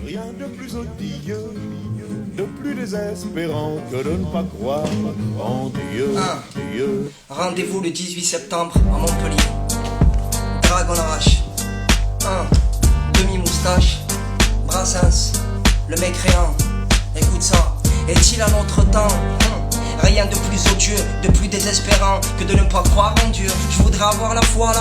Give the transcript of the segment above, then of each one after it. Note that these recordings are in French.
rien de plus odieux, de plus désespérant que de ne pas croire en Dieu. Dieu. Rendez-vous le 18 septembre à Montpellier. Dragon Arrache. Demi-moustache. Brassens. Le mécréant. Écoute ça. Est-il à notre temps? Rien de plus odieux, de plus désespérant que de ne pas croire en Dieu. Je voudrais avoir la foi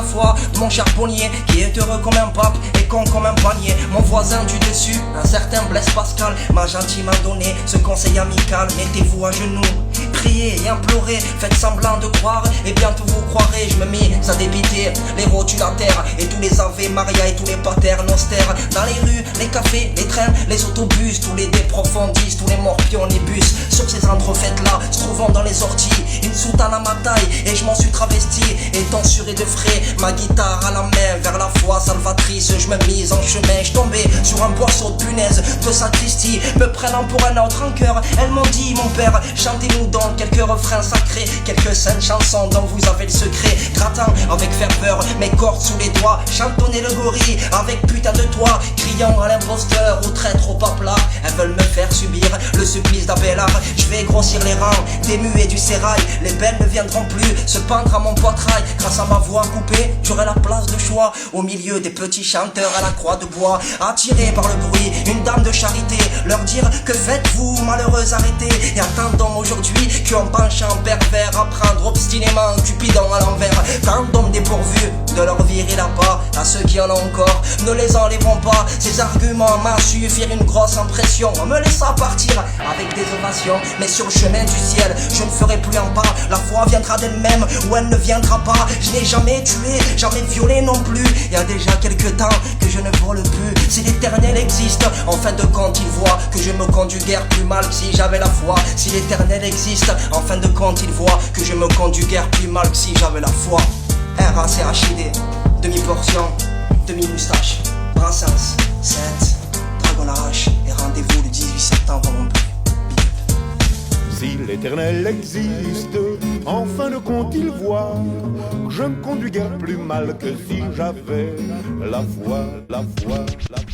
de mon charbonnier, qui est heureux comme un pape et con comme un panier. Mon voisin du dessus, un certain Blaise Pascal, m'a gentiment donné ce conseil amical. Mettez-vous à genoux, priez et implorez, faites semblant de croire et bientôt vous croirez. Je me mis à débiter les rotulataires et tous les Ave Maria et tous les patères nostères. Dans les rues, les cafés, les trains, les autobus, tous les déprofondis, tous les morpions, les bus. Sur ces entrefaites là, se trouvant dans les orties, une soutane à ma taille et je m'en suis travesti. Étant suré de frais, ma guitare à la main, vers la foi salvatrice, je me mise en chemin. Je tombais sur un boisseau de punaise de sacristie, me prenant pour un autre en cœur. Elles m'ont dit, mon père, chantez-nous donc quelques refrains sacrés, quelques saintes chansons dont vous avez le secret. Grattant avec ferveur mes cordes sous les doigts, chantonnez le gorille avec putain de toi, criant à l'imposteur, au traître, au papelard. Elles veulent me faire subir le supplice d'Abélard. Je vais grossir les rangs des muets du sérail. Les belles ne viendront plus se pendre à mon poitrail. Grâce à ma voix coupée, j'aurai la place de choix au milieu des petits chanteurs à la croix de bois. Attirés par le bruit, une dame de charité leur dire, que faites-vous, malheureuse, arrêtez. Et attendons aujourd'hui qu'on penche un pervers à prendre obstinément Cupidon à l'envers. Tant d'hommes dépourvus de leur virer la pas, à ceux qui en ont encore, ne les enlèveront pas. Ces arguments m'ont su faire une grosse impression, en me laissant partir avec des ovations. Mais sur le chemin du ciel, je ne ferai plus un pas. La foi viendra d'elle-même ou elle ne viendra pas. Je n'ai jamais tué, jamais violé non plus. Il y a déjà quelques temps que je ne vole plus. Si l'Éternel existe, en fin de compte il voit que je me conduis guère plus mal que si j'avais la foi. Si l'Éternel existe, en fin de compte il voit que je me conduis guère plus mal que si j'avais la foi. RACHID, demi-portion, demi-moustache, Brassens, 7, Dragon Arrache. Et rendez-vous le 18 septembre à Montpellier. Si l'Éternel existe, en fin de compte il voit que je me conduis guère plus mal que si j'avais la foi, la foi, la foi.